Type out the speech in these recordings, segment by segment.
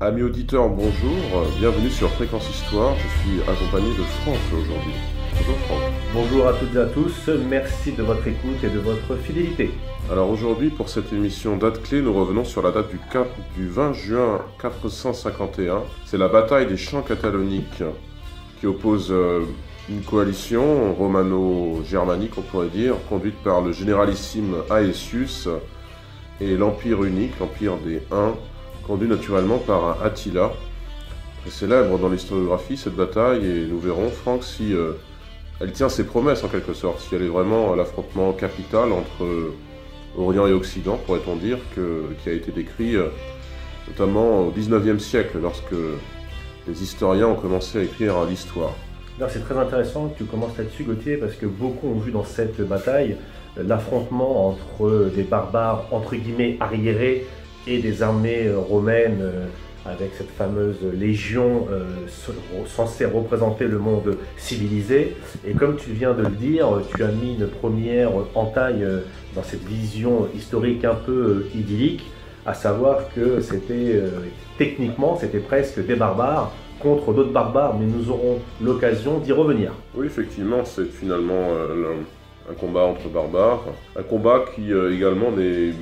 Amis auditeurs, bonjour, bienvenue sur Fréquence Histoire, je suis accompagné de Franck aujourd'hui. Bonjour Franck. Bonjour à toutes et à tous, merci de votre écoute et de votre fidélité. Alors aujourd'hui, pour cette émission date clé, nous revenons sur la date du 20 juin 451. C'est la bataille des champs cataloniques qui oppose une coalition romano-germanique, on pourrait dire, conduite par le généralissime Aetius et l'Empire unique, l'Empire des Huns, conduit naturellement par Attila. Très célèbre dans l'historiographie cette bataille, et nous verrons, Franck, si elle tient ses promesses en quelque sorte, si elle est vraiment l'affrontement capital entre Orient et Occident, pourrait-on dire, qui a été décrit notamment au XIXe siècle, lorsque les historiens ont commencé à écrire l'histoire. C'est très intéressant que tu commences là-dessus, Gauthier, parce que beaucoup ont vu dans cette bataille l'affrontement entre des barbares, entre guillemets, arriérés, et des armées romaines avec cette fameuse légion censée représenter le monde civilisé. Et comme tu viens de le dire, tu as mis une première entaille dans cette vision historique un peu idyllique, à savoir que c'était techniquement, c'était presque des barbares contre d'autres barbares, mais nous aurons l'occasion d'y revenir. Oui, effectivement, c'est finalement un combat entre barbares, un combat qui également n'est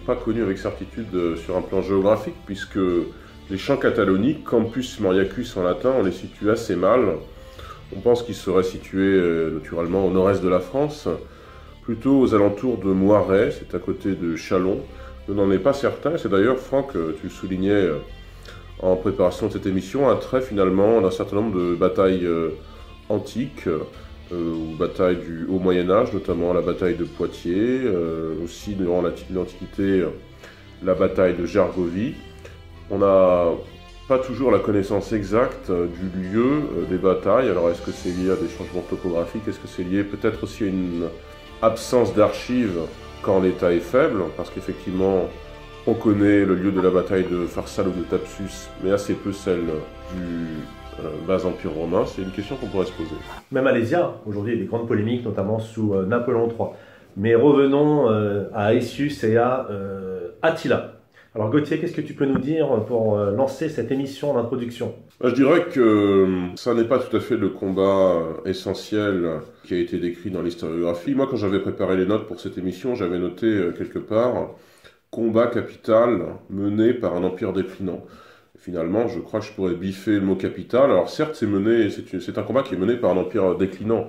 pas connu avec certitude sur un plan géographique, puisque les champs cataloniques, Campus Moriacus en latin, on les situe assez mal. On pense qu'ils seraient situés naturellement au nord-est de la France, plutôt aux alentours de Moiret, c'est à côté de Châlons. Je n'en ai pas certain, c'est d'ailleurs, Franck, tu le soulignais en préparation de cette émission, un trait finalement d'un certain nombre de batailles antiques, ou batailles du Haut Moyen-Âge, notamment la bataille de Poitiers, aussi durant l'Antiquité, la bataille de Gergovie. On n'a pas toujours la connaissance exacte du lieu des batailles. Alors est-ce que c'est lié à des changements topographiques? Est-ce que c'est lié peut-être aussi à une absence d'archives quand l'état est faible? Parce qu'effectivement, on connaît le lieu de la bataille de Pharsale ou de Thapsus, mais assez peu celle du bas empire romain. C'est une question qu'on pourrait se poser. Même Alésia, aujourd'hui, il y a des grandes polémiques, notamment sous Napoléon III. Mais revenons à Aetius et à Attila. Alors Gauthier, qu'est-ce que tu peux nous dire pour lancer cette émission en introduction? Je dirais que ça n'est pas tout à fait le combat essentiel qui a été décrit dans l'historiographie. Moi, quand j'avais préparé les notes pour cette émission, j'avais noté quelque part « combat capital mené par un empire déclinant ». Finalement, je crois que je pourrais biffer le mot capital. Alors certes, c'est un combat qui est mené par un empire déclinant.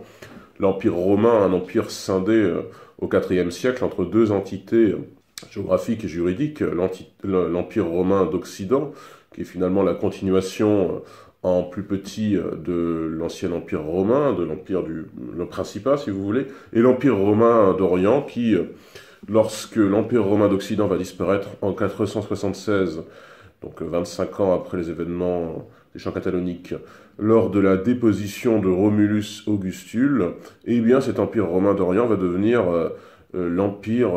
L'empire romain, un empire scindé au IVe siècle entre deux entités géographiques et juridiques. L'empire romain d'Occident, qui est finalement la continuation en plus petit de l'ancien empire romain, de le Principat si vous voulez, et l'empire romain d'Orient qui, lorsque l'empire romain d'Occident va disparaître en 476, donc 25 ans après les événements des champs cataloniques, lors de la déposition de Romulus Augustule, eh bien cet empire romain d'Orient va devenir l'empire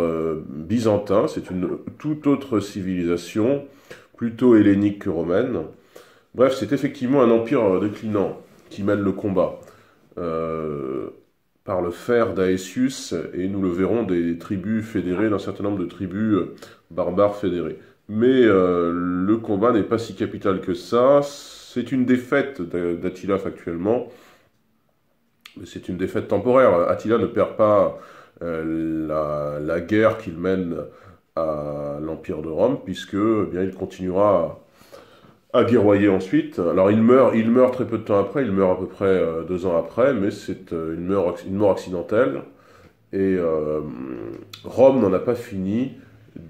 byzantin. C'est une toute autre civilisation, plutôt hellénique que romaine. Bref, c'est effectivement un empire déclinant qui mène le combat par le fer d'Aetius, et nous le verrons, des tribus fédérées, d'un certain nombre de tribus barbares fédérées. Mais le combat n'est pas si capital que ça. C'est une défaite d'Attila factuellement, mais c'est une défaite temporaire. Attila ne perd pas la guerre qu'il mène à l'Empire de Rome, puisque eh bien, il continuera à guerroyer ensuite. Alors il meurt très peu de temps après, il meurt à peu près 2 ans après, mais c'est une mort accidentelle. Et Rome n'en a pas fini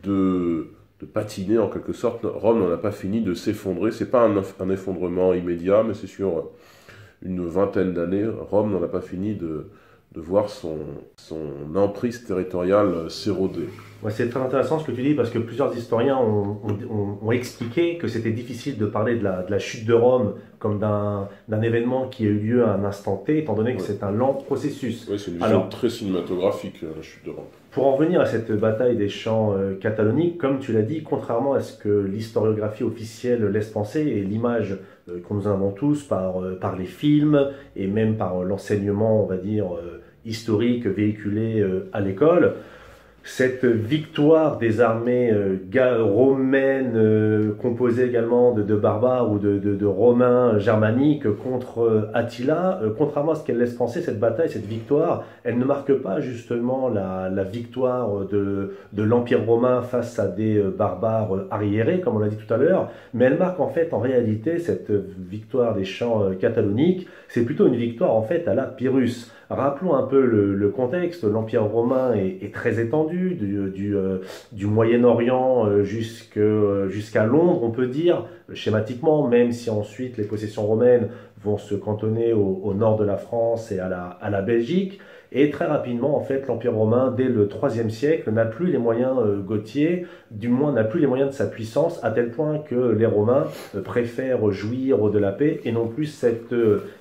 de patiner en quelque sorte. Rome n'en a pas fini de s'effondrer. C'est pas un effondrement immédiat, mais c'est sur une vingtaine d'années. Rome n'en a pas fini de voir son emprise territoriale s'éroder. Ouais, c'est très intéressant ce que tu dis, parce que plusieurs historiens ont expliqué que c'était difficile de parler de la chute de Rome comme d'un événement qui a eu lieu à un instant T, étant donné que c'est un lent processus. Oui, c'est une vision très cinématographique, la chute de Rome. Pour en revenir à cette bataille des champs cataloniques, comme tu l'as dit, contrairement à ce que l'historiographie officielle laisse penser, et l'image que nous avons tous par les films, et même par l'enseignement, on va dire, historique véhiculé à l'école, cette victoire des armées romaines, composées également de barbares ou de romains germaniques contre Attila, contrairement à ce qu'elle laisse penser, cette bataille, cette victoire, elle ne marque pas justement la victoire de l'Empire romain face à des barbares arriérés, comme on l'a dit tout à l'heure, mais elle marque en fait, en réalité, cette victoire des champs cataloniques, c'est plutôt une victoire en fait à la Pyrrhus. Rappelons un peu le contexte. L'Empire romain est très étendu, du Moyen-Orient jusqu'à Londres, on peut dire, schématiquement, même si ensuite les possessions romaines vont se cantonner au nord de la France et à la Belgique. Et très rapidement, en fait, l'Empire romain, dès le IIIe siècle, n'a plus les moyens gauthiers, du moins n'a plus les moyens de sa puissance, à tel point que les Romains préfèrent jouir de la paix et non plus cette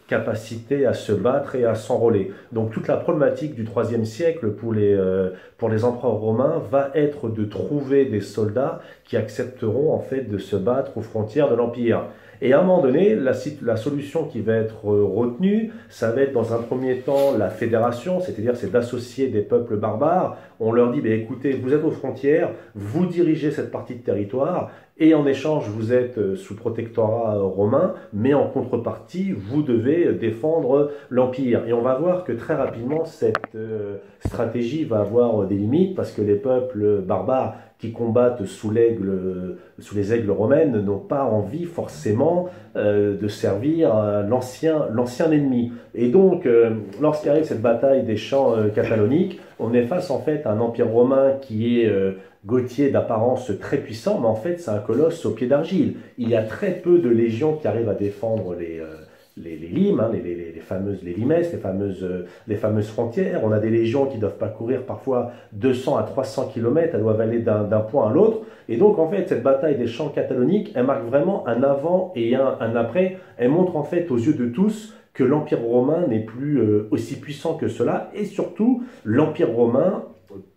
capacité à se battre et à s'enrôler. Donc toute la problématique du IIIe siècle pour les empereurs romains va être de trouver des soldats qui accepteront en fait de se battre aux frontières de l'Empire. Et à un moment donné, la solution qui va être retenue, ça va être dans un premier temps la fédération, c'est-à-dire c'est d'associer des peuples barbares. On leur dit, écoutez, vous êtes aux frontières, vous dirigez cette partie de territoire, et en échange, vous êtes sous protectorat romain, mais en contrepartie, vous devez défendre l'Empire. Et on va voir que très rapidement, cette stratégie va avoir des limites, parce que les peuples barbares qui combattent sous les aigles romaines n'ont pas envie forcément de servir l'ancien ennemi. Et donc, lorsqu'arrive cette bataille des champs cataloniques, on est face en fait à un empire romain qui est gauthier d'apparence très puissant, mais en fait c'est un colosse au pied d'argile. Il y a très peu de légions qui arrivent à défendre les limes, hein, les limes, les fameuses frontières. On a des légions qui doivent parcourir parfois 200 à 300 km, elles doivent aller d'un point à l'autre. Et donc en fait cette bataille des champs cataloniques, elle marque vraiment un avant et un après. Elle montre en fait aux yeux de tous que l'Empire romain n'est plus aussi puissant que cela, et surtout l'Empire romain,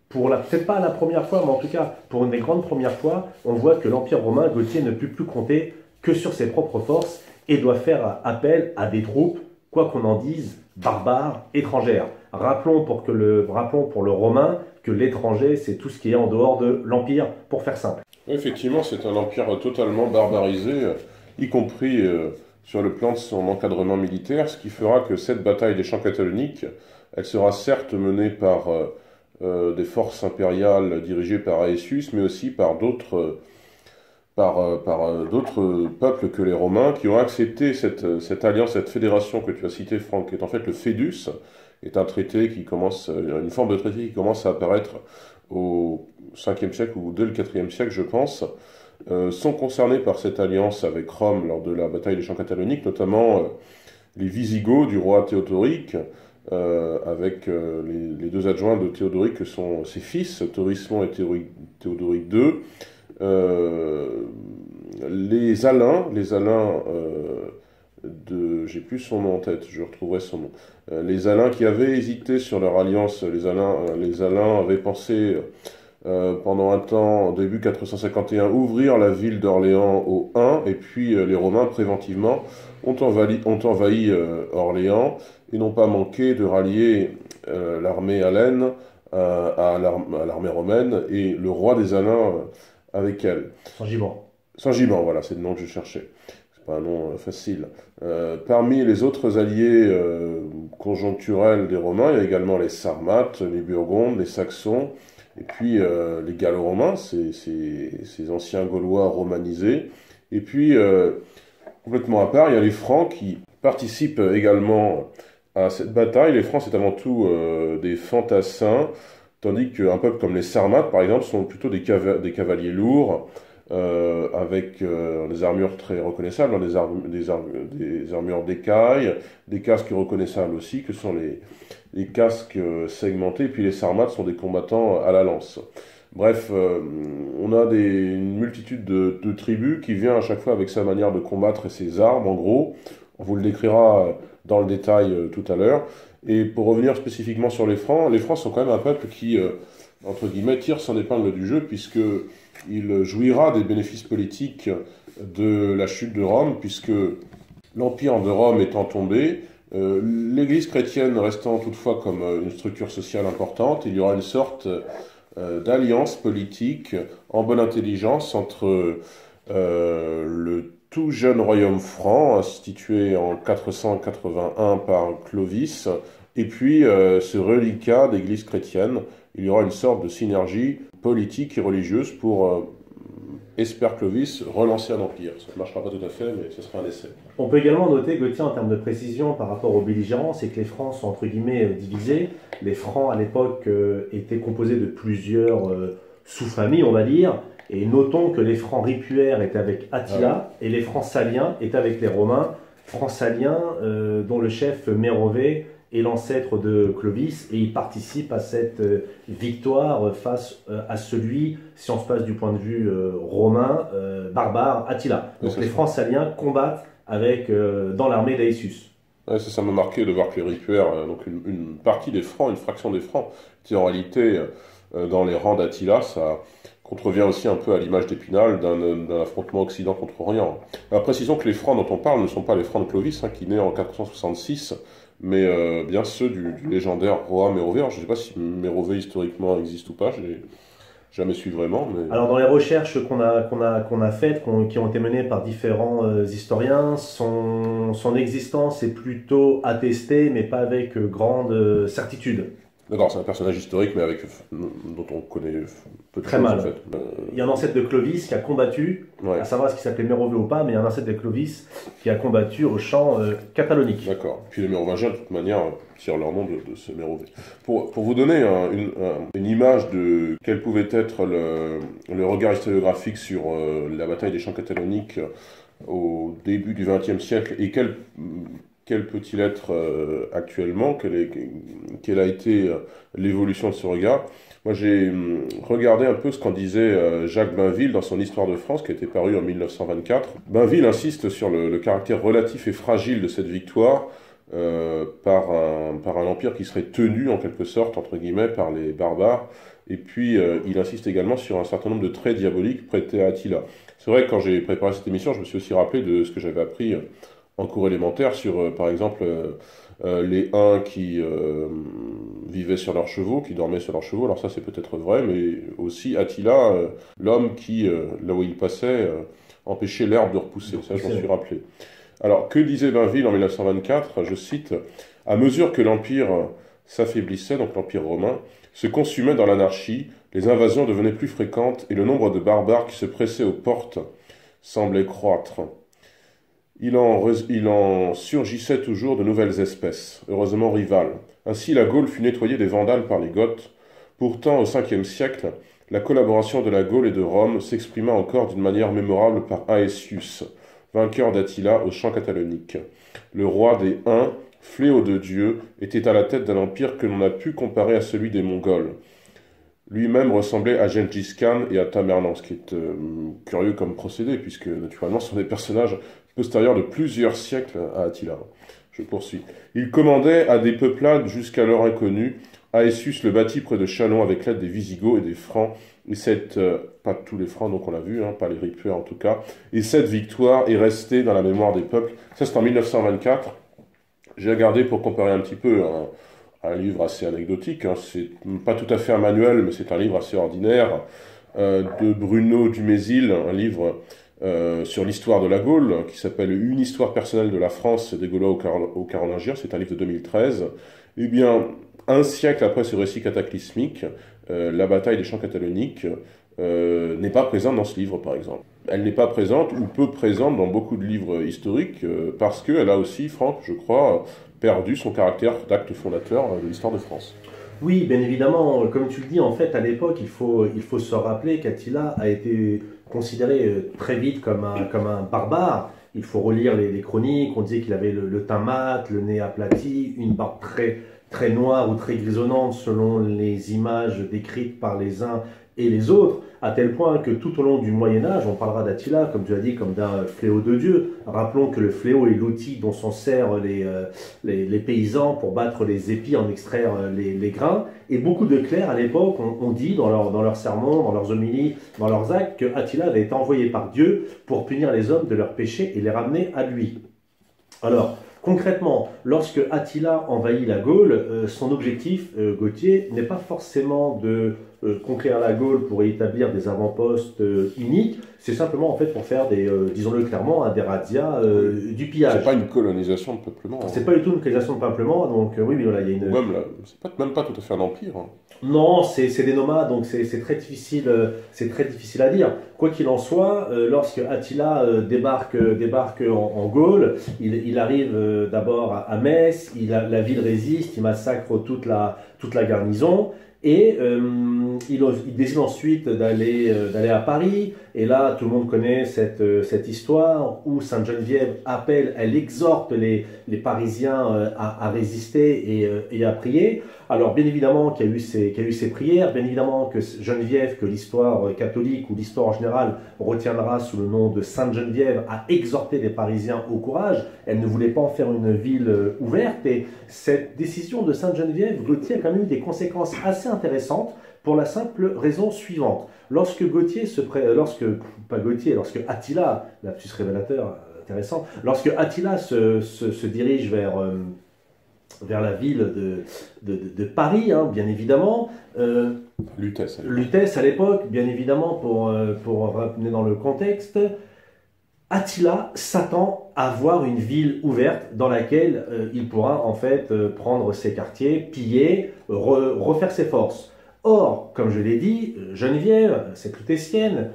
peut-être pas la première fois, mais en tout cas pour une des grandes premières fois, on voit que l'Empire romain gauthier ne peut plus compter que sur ses propres forces et doit faire appel à des troupes, quoi qu'on en dise, barbares, étrangères. Rappelons pour le romain que l'étranger, c'est tout ce qui est en dehors de l'Empire, pour faire simple. Effectivement, c'est un empire totalement barbarisé, y compris sur le plan de son encadrement militaire, ce qui fera que cette bataille des champs cataloniques, elle sera certes menée par des forces impériales dirigées par Aetius, mais aussi par d'autres peuples que les Romains, qui ont accepté cette alliance, cette fédération que tu as citée, Franck, qui est en fait le Fédus, est un traité une forme de traité qui commence à apparaître au 5e siècle ou dès le 4e siècle, je pense, sont concernés par cette alliance avec Rome lors de la bataille des champs cataloniques, notamment les Visigoths du roi Théodoric, avec les deux adjoints de Théodoric que sont ses fils, Thorismond et Théodoric II, les Alains j'ai plus son nom en tête, je retrouverai son nom. Les Alains qui avaient hésité sur leur alliance, les Alains avaient pensé pendant un temps, début 451, ouvrir la ville d'Orléans aux Huns, et puis les Romains préventivement ont envahi Orléans et n'ont pas manqué de rallier l'armée hellène à l'armée romaine et le roi des Alains avec elle. Saint-Gimand, voilà, c'est le nom que je cherchais. C'est pas un nom facile. Parmi les autres alliés conjoncturels des Romains, il y a également les Sarmates, les Burgondes, les Saxons, et puis les Gallo-Romains, ces anciens Gaulois romanisés. Et puis, complètement à part, il y a les Francs qui participent également à cette bataille. Les Francs, c'est avant tout des fantassins, tandis qu'un peuple comme les Sarmates, par exemple, sont plutôt des cavaliers lourds, avec des armures très reconnaissables, des armures d'écailles, des casques reconnaissables aussi, que sont les casques segmentés, puis les Sarmates sont des combattants à la lance. Bref, on a une multitude de tribus qui vient à chaque fois avec sa manière de combattre et ses armes, en gros. On vous le décrira dans le détail tout à l'heure. Et pour revenir spécifiquement sur les Francs sont quand même un peuple qui, entre guillemets, tire son épingle du jeu, puisqu'il jouira des bénéfices politiques de la chute de Rome, puisque l'Empire de Rome étant tombé, l'Église chrétienne restant toutefois comme une structure sociale importante, il y aura une sorte d'alliance politique en bonne intelligence entre le tout jeune royaume franc, institué en 481 par Clovis, et puis ce reliquat d'église chrétienne. Il y aura une sorte de synergie politique et religieuse pour, espère Clovis, relancer un empire. Ça ne marchera pas tout à fait, mais ce sera un essai. On peut également noter, Gauthier, en termes de précision par rapport aux belligérants, c'est que les Francs sont entre guillemets divisés. Les Francs, à l'époque, étaient composés de plusieurs sous-familles, on va dire. Et notons que les Francs ripuaires étaient avec Attila et les Francs saliens étaient avec les Romains. Francs saliens, dont le chef Mérové est l'ancêtre de Clovis, et il participe à cette victoire face à celui, si on se passe du point de vue romain, barbare, Attila. Donc les Francs saliens combattent dans l'armée d'Aetius. Ouais, ça m'a marqué de voir que les ripuaires, donc une partie des Francs, une fraction des Francs, étaient en réalité dans les rangs d'Attila. Ça contrevient aussi un peu à l'image d'Épinal d'un affrontement Occident contre Orient. Alors, précisons que les Francs dont on parle ne sont pas les Francs de Clovis, qui naît en 466, mais bien ceux du légendaire roi Mérové. Alors, je ne sais pas si Mérové historiquement existe ou pas, je l'ai jamais su vraiment. Mais... Alors dans les recherches qu'on a faites, qui ont été menées par différents historiens, son existence est plutôt attestée, mais pas avec grande certitude. D'accord, c'est un personnage historique, mais dont on connaît peu de Très choses, mal. en fait. Il y a un ancêtre de Clovis qui a combattu, à savoir ce qui s'appelait Mérové ou pas, mais il y a un ancêtre de Clovis qui a combattu au champ catalonique. D'accord. Puis les Mérovingiens, de toute manière, tirent leur nom de ce Mérové. Pour vous donner une image de quel pouvait être le regard historiographique sur la bataille des champs cataloniques au début du XXe siècle, et quel peut-il être actuellement, quelle a été l'évolution de ce regard. Moi, j'ai regardé un peu ce qu'en disait Jacques Bainville dans son Histoire de France, qui a été paru en 1924. Bainville insiste sur le caractère relatif et fragile de cette victoire par un empire qui serait tenu, en quelque sorte, entre guillemets, par les barbares. Et puis, il insiste également sur un certain nombre de traits diaboliques prêtés à Attila. C'est vrai que quand j'ai préparé cette émission, je me suis aussi rappelé de ce que j'avais appris en cours élémentaire sur, par exemple, les Huns qui vivaient sur leurs chevaux, qui dormaient sur leurs chevaux. Alors ça, c'est peut-être vrai, mais aussi Attila, l'homme qui, là où il passait, empêchait l'herbe de repousser. Ça, je m'en suis rappelé. Alors, que disait Bainville en 1924? Je cite, « À mesure que l'Empire s'affaiblissait, donc l'Empire romain, se consumait dans l'anarchie, les invasions devenaient plus fréquentes et le nombre de barbares qui se pressaient aux portes semblait croître. Il en surgissait toujours de nouvelles espèces, heureusement rivales. Ainsi, la Gaule fut nettoyée des Vandales par les Goths. Pourtant, au Ve siècle, la collaboration de la Gaule et de Rome s'exprima encore d'une manière mémorable par Aetius, vainqueur d'Attila au champ catalonique. Le roi des Huns, fléau de Dieu, était à la tête d'un empire que l'on a pu comparer à celui des Mongols. Lui-même ressemblait à Gengis Khan et à Tamerlan, ce qui est curieux comme procédé, puisque naturellement ce sont des personnages postérieurs de plusieurs siècles à Attila. Je poursuis. Il commandait à des peuplades jusqu'alors inconnues. Aetius le bâtit près de Châlons avec l'aide des Visigoths et des Francs. Et pas tous les Francs, donc on l'a vu, pas les ripuaires en tout cas. Et cette victoire est restée dans la mémoire des peuples. Ça, c'est en 1924. J'ai regardé pour comparer un petit peu un livre assez anecdotique. C'est pas tout à fait un manuel, mais c'est un livre assez ordinaire de Bruno Dumézil, un livre sur l'histoire de la Gaule, qui s'appelle Une histoire personnelle de la France des Gaulois aux Carolingiens. C'est un livre de 2013. Eh bien, un siècle après ce récit cataclysmique, la bataille des champs cataloniques n'est pas présente dans ce livre, par exemple. Elle n'est pas présente, ou peu présente dans beaucoup de livres historiques, parce qu'elle a aussi, Franck, je crois, perdu son caractère d'acte fondateur de l'histoire de France. Oui, bien évidemment, comme tu le dis, en fait, à l'époque, il faut se rappeler qu'Attila a été considéré très vite comme un barbare. Il faut relire les chroniques, on disait qu'il avait le teint mat, le nez aplati, une barbe très noire ou très grisonnante selon les images décrites par les uns et les autres, à tel point que tout au long du Moyen-Âge, on parlera d'Attila, comme tu as dit, comme d'un fléau de Dieu. Rappelons que le fléau est l'outil dont s'en servent les paysans pour battre les épis, en extraire les grains. Et beaucoup de clercs, à l'époque, ont dit dans leurs sermons, dans leurs homélies, dans leurs actes, que Attila avait été envoyé par Dieu pour punir les hommes de leurs péchés et les ramener à lui. Alors, concrètement, lorsque Attila envahit la Gaule, son objectif, Gauthier, n'est pas forcément de conquérir la Gaule pour y établir des avant-postes uniques, c'est simplement en fait pour faire disons-le clairement, des razzias, du pillage. C'est pas une colonisation de peuplement. C'est pas du tout une colonisation de peuplement, donc oui, mais voilà, il y a une... Même là, même pas tout à fait un empire. Hein. Non, c'est des nomades, donc c'est très difficile, à dire. Quoi qu'il en soit, lorsque Attila débarque en Gaule, il arrive d'abord à Metz, la ville résiste, il massacre toute la garnison. Et il décide ensuite d'aller à Paris. Et là, tout le monde connaît cette histoire où Sainte-Geneviève elle exhorte les Parisiens à résister et à prier. Alors, bien évidemment qu'il y a eu ces prières, bien évidemment que Geneviève, que l'histoire catholique ou l'histoire en général retiendra sous le nom de Sainte-Geneviève, a exhorté les Parisiens au courage. Elle ne voulait pas en faire une ville ouverte. Et cette décision de Sainte-Geneviève, Gauthier a quand même eu des conséquences assez intéressantes pour la simple raison suivante. Lorsque Attila, lapsus révélateur intéressant, lorsque Attila se dirige vers la ville de Paris, hein, bien évidemment. Lutèce à l'époque, bien évidemment, pour ramener dans le contexte. Attila s'attend à voir une ville ouverte dans laquelle il pourra en fait prendre ses quartiers, piller, refaire ses forces. Or, comme je l'ai dit, Geneviève, cette lutétienne,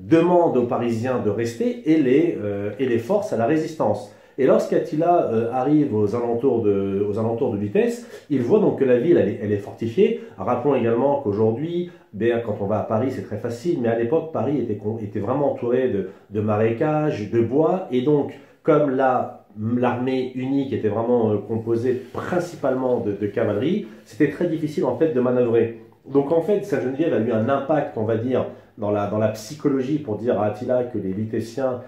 demande aux Parisiens de rester et les force à la résistance. Et lorsqu'Attila arrive aux alentours de Lutèce, il voit donc que la ville elle est fortifiée. Rappelons également qu'aujourd'hui, quand on va à Paris, c'est très facile, mais à l'époque, Paris était vraiment entouré de marécages, de bois, et donc, comme l'armée unique était vraiment composée principalement de cavalerie, c'était très difficile en fait de manœuvrer. Donc en fait, Sainte-Geneviève a eu un impact, on va dire, dans la psychologie pour dire à Attila que les Lutétiens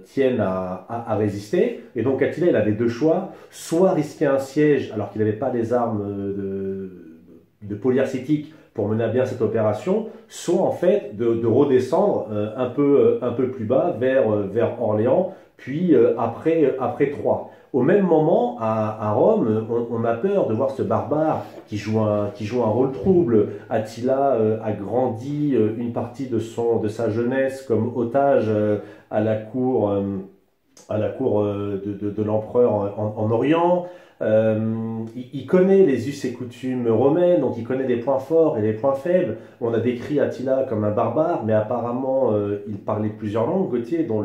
tiennent à résister. Et donc Attila, il avait deux choix, soit risquer un siège alors qu'il n'avait pas les armes de polyarctique pour mener à bien cette opération, soit en fait de redescendre un peu plus bas vers Orléans, puis après Troyes. Au même moment, à Rome, on a peur de voir ce barbare qui joue un rôle trouble. Attila a grandi une partie de sa jeunesse comme otage à la cour de l'empereur en Orient. Il connaît les us et coutumes romaines, donc il connaît les points forts et les points faibles. On a décrit Attila comme un barbare, mais apparemment il parlait plusieurs langues, Gauthier, dont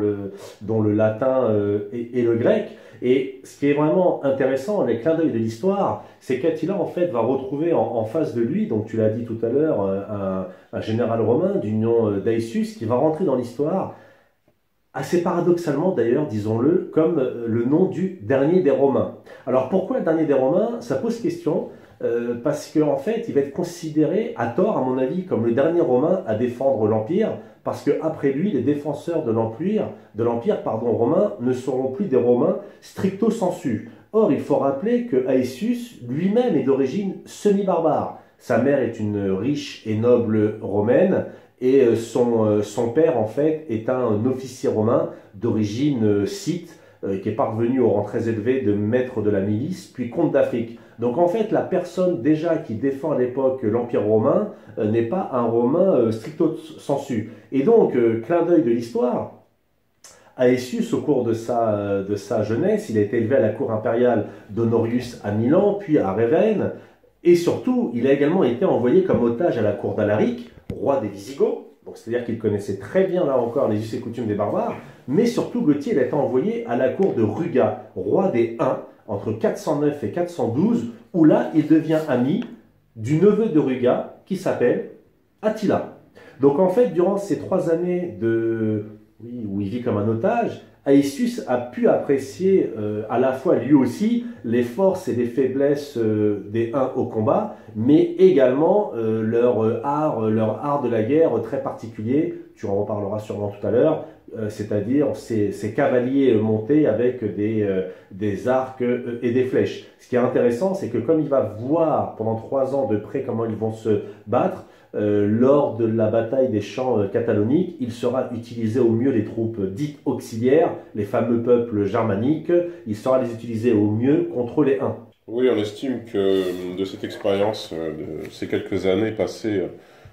le latin et le grec. Et ce qui est vraiment intéressant, les clins d'œil de l'histoire, c'est qu'Attila en fait va retrouver en face de lui, donc tu l'as dit tout à l'heure, un général romain du nom d'Aetius qui va rentrer dans l'histoire, assez paradoxalement d'ailleurs, disons-le, comme le nom du dernier des Romains. Alors pourquoi le dernier des Romains? Ça pose question, parce qu'en fait il va être considéré, à tort à mon avis, comme le dernier Romain à défendre l'Empire, parce qu'après lui, les défenseurs de l'Empire romain ne seront plus des Romains stricto sensu. Or, il faut rappeler que Aetius lui-même est d'origine semi-barbare. Sa mère est une riche et noble romaine, et son père, en fait, est un officier romain d'origine scythe, qui est parvenu au rang très élevé de maître de la milice, puis comte d'Afrique. Donc en fait, la personne déjà qui défend à l'époque l'Empire romain n'est pas un Romain stricto sensu. Et donc, clin d'œil de l'histoire, Aetius, au cours de sa jeunesse, il a été élevé à la cour impériale d'Honorius à Milan, puis à Ravenne, et surtout, il a également été envoyé comme otage à la cour d'Alaric, roi des Visigoths. Donc c'est-à-dire qu'il connaissait très bien, là encore, les us et coutumes des barbares, mais surtout, Gauthier, il a été envoyé à la cour de Ruga, roi des Huns, entre 409 et 412, où là, il devient ami du neveu de Ruga, qui s'appelle Attila. Donc en fait, durant ces 3 années où il vit comme un otage, Aetius a pu apprécier à la fois lui aussi les forces et les faiblesses des Huns au combat, mais également leur art de la guerre très particulier, tu en reparleras sûrement tout à l'heure, c'est-à-dire ces cavaliers montés avec des arcs et des flèches. Ce qui est intéressant, c'est que comme il va voir pendant 3 ans de près comment ils vont se battre, lors de la bataille des champs cataloniques, il sera utilisé au mieux les troupes dites auxiliaires, les fameux peuples germaniques, il sera les utiliser au mieux contre les Huns. Oui, on estime que de cette expérience, de ces quelques années passées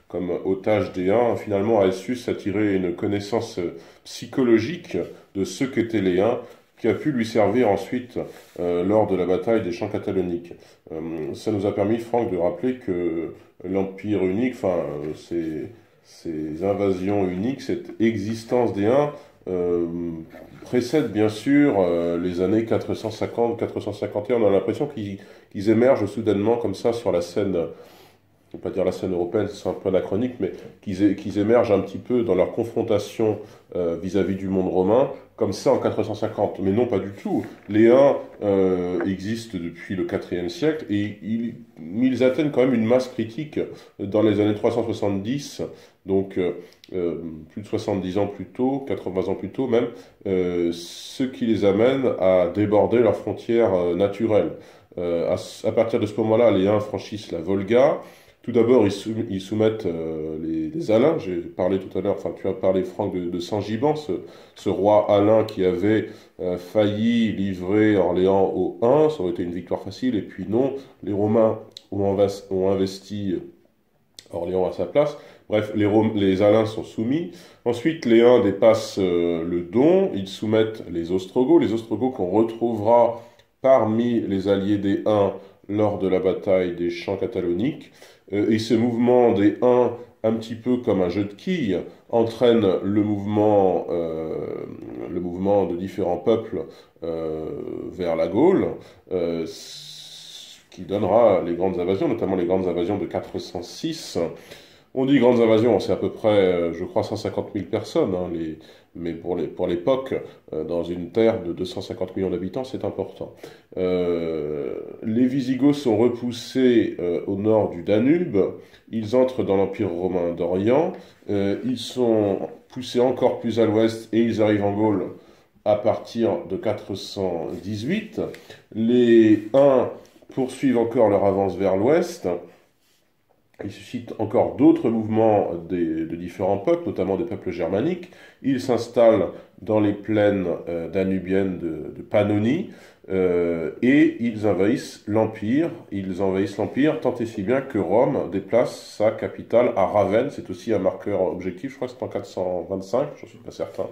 comme otage des Huns, finalement a su s'attirer une connaissance psychologique de ce qu'étaient les Huns, qui a pu lui servir ensuite lors de la bataille des Champs cataloniques. Ça nous a permis, Franck, de rappeler que l'Empire unique, ces invasions uniques, cette existence des Huns, précède bien sûr les années 450-451. On a l'impression qu'ils émergent soudainement comme ça sur la scène, je ne vais pas dire la scène européenne, c'est un peu anachronique, mais qu'ils émergent un petit peu dans leur confrontation vis-à-vis du monde romain, comme ça en 450. Mais non, pas du tout. Les Huns existent depuis le IVe siècle et ils atteignent quand même une masse critique dans les années 370, donc plus de 70 ans plus tôt, 80 ans plus tôt même, ce qui les amène à déborder leurs frontières naturelles. À partir de ce moment-là, les Huns franchissent la Volga. Tout d'abord, ils soumettent les Alains. J'ai parlé tout à l'heure, enfin tu as parlé, Franck, de Saint-Giban, ce roi Alain qui avait failli livrer Orléans aux Huns. Ça aurait été une victoire facile, et puis non, les Romains ont investi Orléans à sa place. Bref, les Alains sont soumis. Ensuite, les Huns dépassent le Don, ils soumettent les Ostrogoths qu'on retrouvera parmi les alliés des Huns lors de la bataille des Champs cataloniques. Et ce mouvement des Huns, un petit peu comme un jeu de quilles, entraîne le mouvement de différents peuples vers la Gaule, qui donnera les grandes invasions, notamment les grandes invasions de 406. On dit grandes invasions, c'est à peu près, je crois, 150 000 personnes, hein, mais pour l'époque, dans une terre de 250 millions d'habitants, c'est important. Les Visigoths sont repoussés au nord du Danube, ils entrent dans l'Empire romain d'Orient, ils sont poussés encore plus à l'ouest et ils arrivent en Gaule à partir de 418. Les Huns poursuivent encore leur avance vers l'ouest. Ils suscitent encore d'autres mouvements de différents peuples, notamment des peuples germaniques. Ils s'installent dans les plaines danubiennes de Pannonie et ils envahissent l'Empire. Ils envahissent l'Empire tant et si bien que Rome déplace sa capitale à Ravenne. C'est aussi un marqueur objectif, je crois que c'est en 425, je ne suis pas certain.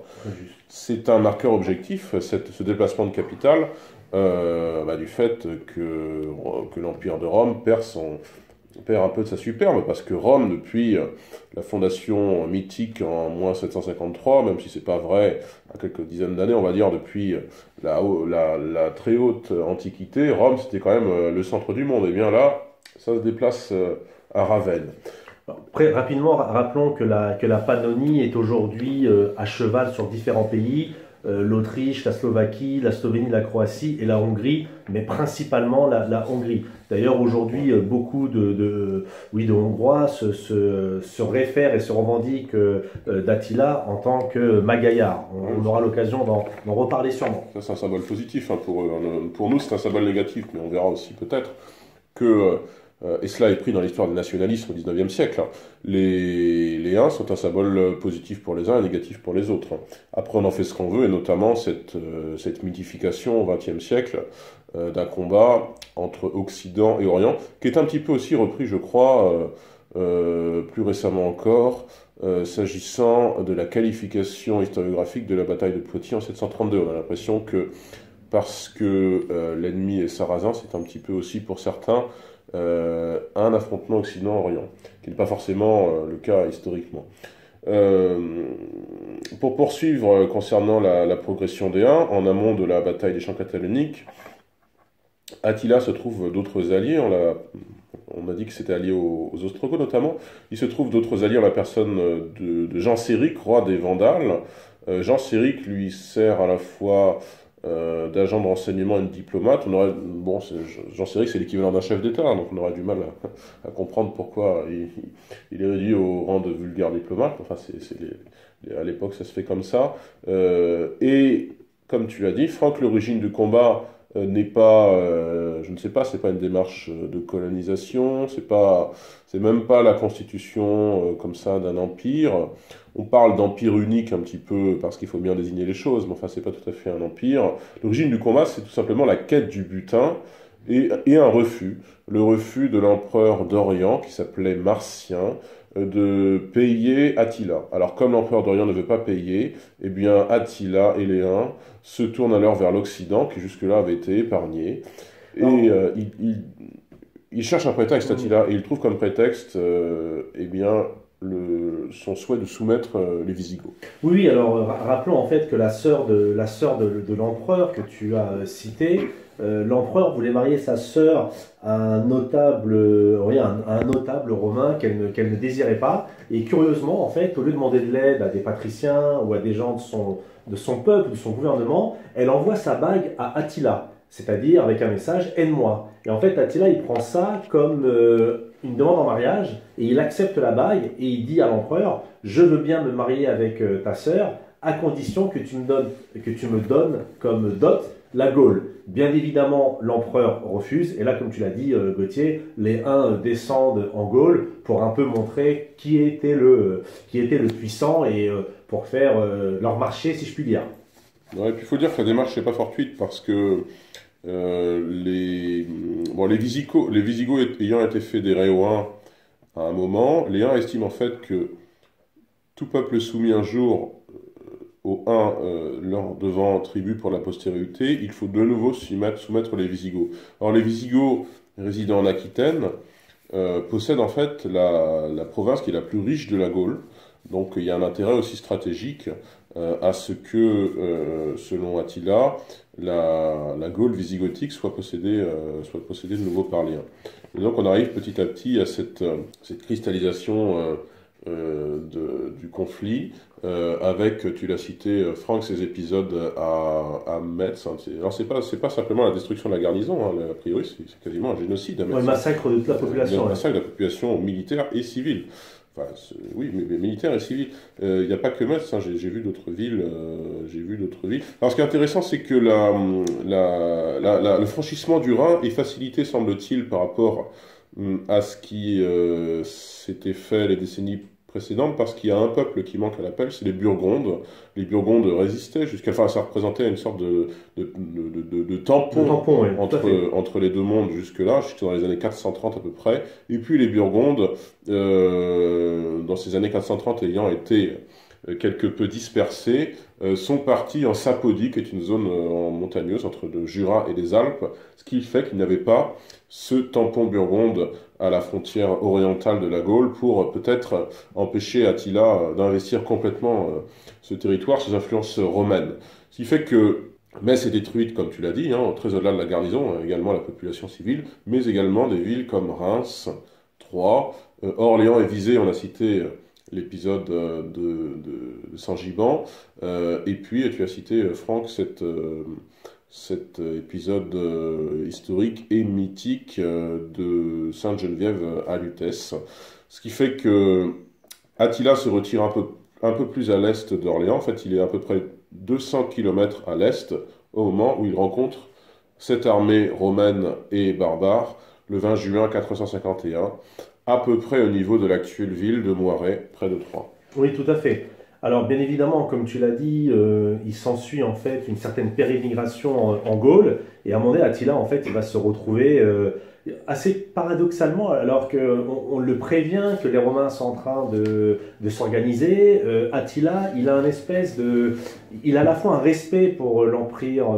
C'est un marqueur objectif, ce déplacement de capitale, du fait que l'Empire de Rome perd un peu de sa superbe, parce que Rome, depuis la fondation mythique en moins 753, même si c'est pas vrai, à quelques dizaines d'années, on va dire, depuis la très haute Antiquité, Rome, c'était quand même le centre du monde. Et bien là, ça se déplace à Ravenne. Après, rapidement, rappelons que la Pannonie est aujourd'hui à cheval sur différents pays, l'Autriche, la Slovaquie, la Slovénie, la Croatie et la Hongrie, mais principalement la Hongrie. D'ailleurs, aujourd'hui, beaucoup de Hongrois se réfèrent et se revendiquent d'Attila en tant que Magaillard. On aura l'occasion d'en reparler sûrement. Ça, c'est un symbole positif hein, pour eux. Pour nous, c'est un symbole négatif, mais on verra aussi peut-être que... et cela est pris dans l'histoire du nationalisme au XIXe siècle. Les Huns sont un symbole positif pour les uns et négatif pour les autres. Après, on en fait ce qu'on veut, et notamment cette mythification au XXe siècle d'un combat entre Occident et Orient, qui est un petit peu aussi repris, je crois, plus récemment encore, s'agissant de la qualification historiographique de la bataille de Poitiers en 732. On a l'impression que, parce que l'ennemi est sarrasin, c'est un petit peu aussi pour certains un affrontement Occident-Orient, qui n'est pas forcément le cas historiquement. Pour poursuivre concernant la progression des Huns, en amont de la bataille des Champs cataloniques, Attila se trouve d'autres alliés. On a dit que c'était allié aux Ostrogoths notamment. Il se trouve d'autres alliés en la personne de Jean Séric, roi des Vandales. Jean Séric lui sert à la fois d'agent de renseignement et de diplomate. Jean Séric, c'est l'équivalent d'un chef d'État, donc on aurait du mal à comprendre pourquoi il est réduit au rang de vulgaire diplomate. Enfin, à l'époque, ça se fait comme ça. Et comme tu l'as dit, Franck, l'origine du combat n'est pas, je ne sais pas, c'est pas une démarche de colonisation, c'est même pas la constitution comme ça d'un empire. On parle d'empire unique un petit peu parce qu'il faut bien désigner les choses, mais enfin c'est pas tout à fait un empire. L'origine du combat, c'est tout simplement la quête du butin et un refus, le refus de l'empereur d'Orient qui s'appelait Marcien, de payer Attila. Alors comme l'empereur d'Orient ne veut pas payer, eh bien Attila et les Huns se tournent alors vers l'Occident, qui jusque-là avait été épargné, et il cherche un prétexte, Attila, et il trouve comme prétexte eh bien, son souhait de soumettre les Visigoths. Oui, alors rappelons en fait que la sœur de l'empereur que tu as cité, l'empereur voulait marier sa sœur à un notable, un notable romain qu'elle ne désirait pas. Et curieusement, en fait, au lieu de demander de l'aide à des patriciens ou à des gens de son peuple, de son gouvernement, elle envoie sa bague à Attila, c'est-à-dire avec un message « aide-moi ». Et en fait, Attila, il prend ça comme une demande en mariage et il accepte la bague et il dit à l'empereur « je veux bien me marier avec ta sœur à condition que tu me donnes comme dot la Gaule ». Bien évidemment, l'empereur refuse et là, comme tu l'as dit, Gauthier, les Huns descendent en Gaule pour un peu montrer qui était le puissant et pour faire leur marché, si je puis dire. Ouais, et puis il faut dire que la démarche n'est pas fortuite parce que les Visigoths ayant été fédérés aux Huns à un moment, les Huns estiment en fait que tout peuple soumis un jour aux Huns leur devant tribut pour la postérité, il faut de nouveau soumettre les Visigoths. Alors les Visigoths résidant en Aquitaine possèdent en fait la province qui est la plus riche de la Gaule. Donc il y a un intérêt aussi stratégique à ce que, selon Attila, la Gaule visigothique soit possédée de nouveau par les Huns. Et donc on arrive petit à petit à cette cristallisation du conflit, avec, tu l'as cité, Franck, ces épisodes à Metz. Hein, alors c'est pas simplement la destruction de la garnison, hein, a priori c'est quasiment un génocide à Metz. Le massacre de toute la population. Le massacre de la population militaire et civile. Enfin, oui, mais militaire et civil. Il n'y a pas que Metz, hein, j'ai vu d'autres villes. Alors, ce qui est intéressant, c'est que le franchissement du Rhin est facilité, semble-t-il, par rapport à ce qui s'était fait les décennies précédentes, parce qu'il y a un peuple qui manque à l'appel, c'est les Burgondes. Les Burgondes résistaient ça représentait une sorte de tampon Oui, entre les deux mondes jusque-là, jusque dans les années 430 à peu près. Et puis les Burgondes, dans ces années 430 ayant été quelque peu dispersés, sont partis en Sapodie, qui est une zone montagneuse entre le Jura et les Alpes, ce qui fait qu'il n'y avait pas ce tampon burgonde à la frontière orientale de la Gaule pour peut-être empêcher Attila d'investir complètement ce territoire sous influence romaine. Ce qui fait que Metz est détruite, comme tu l'as dit, hein, très au-delà de la garnison, également la population civile, mais également des villes comme Reims, Troyes, Orléans est visé, on a cité l'épisode de Saint-Giban, et puis tu as cité, Franck, cet épisode historique et mythique de Sainte-Geneviève à Lutèce. Ce qui fait que Attila se retire un peu plus à l'est d'Orléans. En fait, il est à peu près 200 km à l'est au moment où il rencontre cette armée romaine et barbare le 20 juin 451, à peu près au niveau de l'actuelle ville de Moiré, près de Troyes. Oui, tout à fait. Alors, bien évidemment, comme tu l'as dit, il s'ensuit en fait une certaine pérégrination en Gaule, et à un moment donné, Attila, en fait, il va se retrouver assez paradoxalement, alors qu'on le prévient que les Romains sont en train de s'organiser. Attila, il a il a à la fois un respect pour l'empire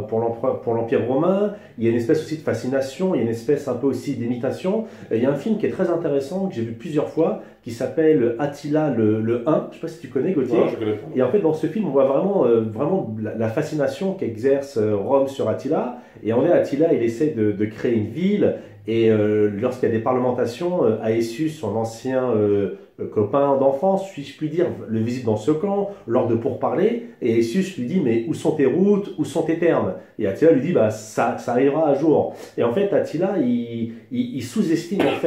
romain, il y a une espèce aussi de fascination, il y a une espèce un peu aussi d'imitation. Il y a un film qui est très intéressant, que j'ai vu plusieurs fois, qui s'appelle Attila le 1. Je ne sais pas si tu connais, Gauthier. Ouais, je connais pas. Et en fait, dans ce film, on voit vraiment la fascination qu'exerce Rome sur Attila. Et en fait, Attila, il essaie de créer une ville. Et lorsqu'il y a des parlementations, Aetius, son ancien copain d'enfance, si je puis dire, le visite dans ce camp lors de pourparlers. Et Aetius lui dit, mais où sont tes routes, où sont tes termes? Et Attila lui dit, bah ça arrivera un jour. Et en fait, Attila, il sous-estime en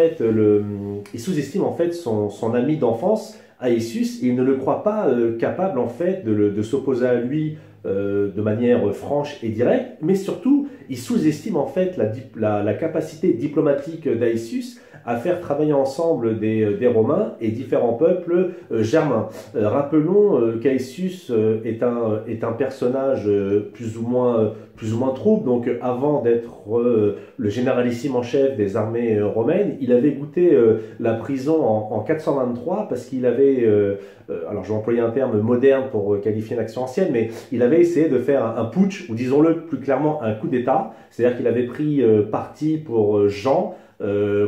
fait son ami d'enfance, Aetius, et il ne le croit pas capable en fait de s'opposer à lui de manière franche et directe, mais surtout, il sous-estime en fait la capacité diplomatique d'Aetius à faire travailler ensemble des Romains et différents peuples germains. Rappelons qu'Aetius est un personnage plus ou moins trouble. Donc avant d'être le généralissime en chef des armées romaines, il avait goûté la prison en 423 parce qu'il avait, alors je vais employer un terme moderne pour qualifier une action ancienne, mais il avait essayé de faire un putsch, ou disons-le plus clairement un coup d'État, c'est-à-dire qu'il avait pris parti pour Jean,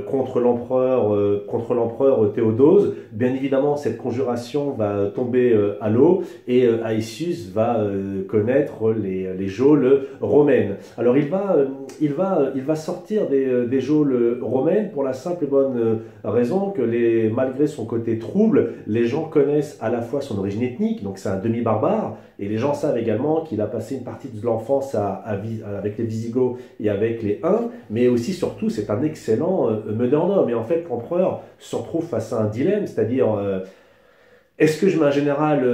contre l'empereur Théodose. Bien évidemment, cette conjuration va tomber à l'eau et Aetius va connaître les geôles romaines. Alors il va sortir des geôles romaines pour la simple et bonne raison que malgré son côté trouble, les gens connaissent à la fois son origine ethnique, donc c'est un demi-barbare, et les gens savent également qu'il a passé une partie de l'enfance avec les Visigoths et avec les Huns, mais aussi surtout c'est un excellent meneur d'hommes. Et en fait, l'empereur se retrouve face à un dilemme, c'est-à-dire est-ce que je mets un général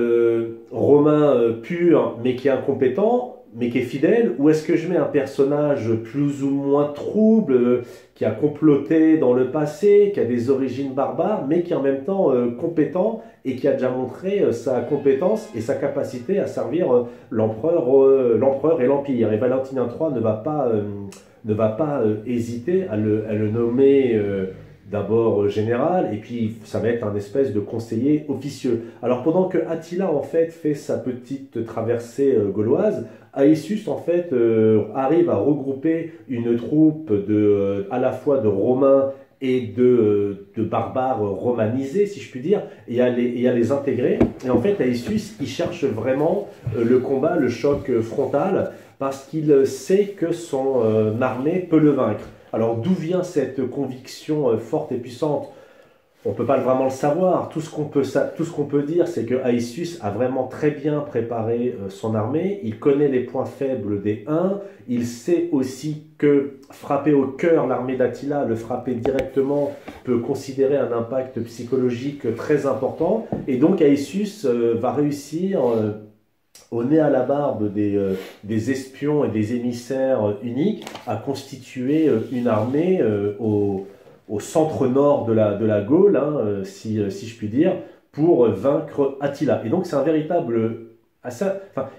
romain pur, mais qui est incompétent, mais qui est fidèle, ou est-ce que je mets un personnage plus ou moins trouble, qui a comploté dans le passé, qui a des origines barbares, mais qui est en même temps compétent et qui a déjà montré sa compétence et sa capacité à servir l'empereur et l'empire. Et Valentin III ne va pas hésiter à le nommer d'abord général, et puis ça va être un espèce de conseiller officieux. Alors pendant que Attila en fait fait sa petite traversée gauloise, Aetius en fait arrive à regrouper une troupe à la fois de Romains et de barbares romanisés, si je puis dire, et à les intégrer. Et en fait, Aetius, il cherche vraiment le combat, le choc frontal, parce qu'il sait que son armée peut le vaincre. Alors d'où vient cette conviction forte et puissante? On ne peut pas vraiment le savoir. Tout ce qu'on peut dire, c'est que Aetius a vraiment très bien préparé son armée. Il connaît les points faibles des Huns. Il sait aussi que frapper au cœur l'armée d'Attila, le frapper directement, peut considérer un impact psychologique très important. Et donc Aetius va réussir au nez à la barbe des espions et des émissaires uniques, à constituer une armée au centre-nord de la Gaule, hein, si je puis dire, pour vaincre Attila. Et donc c'est un véritable...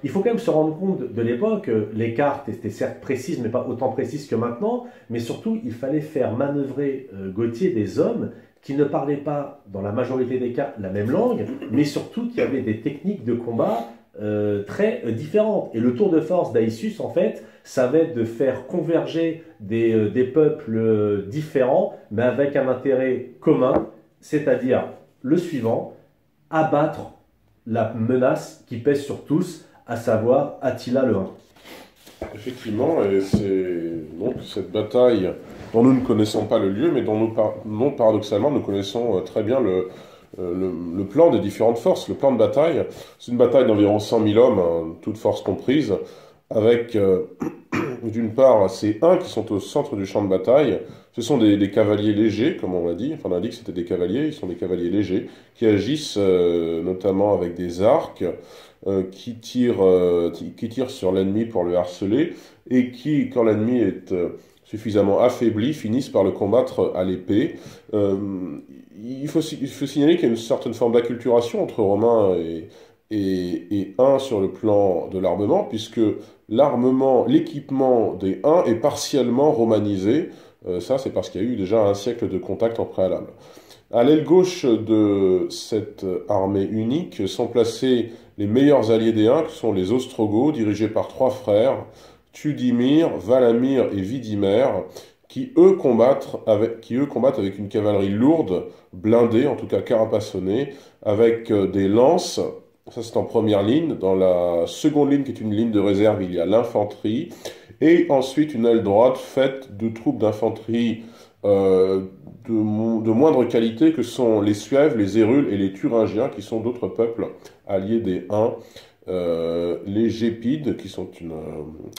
il faut quand même se rendre compte de l'époque, les cartes étaient certes précises, mais pas autant précises que maintenant, mais surtout il fallait faire manœuvrer Gauthier des hommes qui ne parlaient pas, dans la majorité des cas, la même langue, mais surtout qui avaient des techniques de combat très différentes. Et le tour de force d'Aetius, en fait, ça va être de faire converger des peuples différents, mais avec un intérêt commun, c'est-à-dire le suivant: abattre la menace qui pèse sur tous, à savoir Attila le Hun. Effectivement, et c'est donc cette bataille dont nous ne connaissons pas le lieu, mais dont nous, paradoxalement, nous connaissons très bien le plan des différentes forces, le plan de bataille. C'est une bataille d'environ 100 000 hommes, hein, toutes forces comprises, avec d'une part ces Huns qui sont au centre du champ de bataille. Ce sont des cavaliers légers, comme on l'a dit. Enfin, on a dit que c'était des cavaliers. Ils sont des cavaliers légers qui agissent notamment avec des arcs, qui tirent sur l'ennemi pour le harceler, et qui, quand l'ennemi est suffisamment affaibli, finissent par le combattre à l'épée. Il faut signaler qu'il y a une certaine forme d'acculturation entre Romains et Huns sur le plan de l'armement, puisque l'équipement des Huns est partiellement romanisé. Ça, c'est parce qu'il y a eu déjà un siècle de contact en préalable. À l'aile gauche de cette armée unique sont placés les meilleurs alliés des Huns, qui sont les Ostrogoths, dirigés par 3 frères, Tudimir, Valamir et Vidimir, qui eux combattent avec une cavalerie lourde, blindée, en tout cas carapassonnée, avec des lances. Ça, c'est en première ligne. Dans la seconde ligne, qui est une ligne de réserve, il y a l'infanterie. Et ensuite, une aile droite faite de troupes d'infanterie de moindre qualité, que sont les Suèves, les Hérules et les Thuringiens, qui sont d'autres peuples alliés des Huns. Les Gépides, qui sont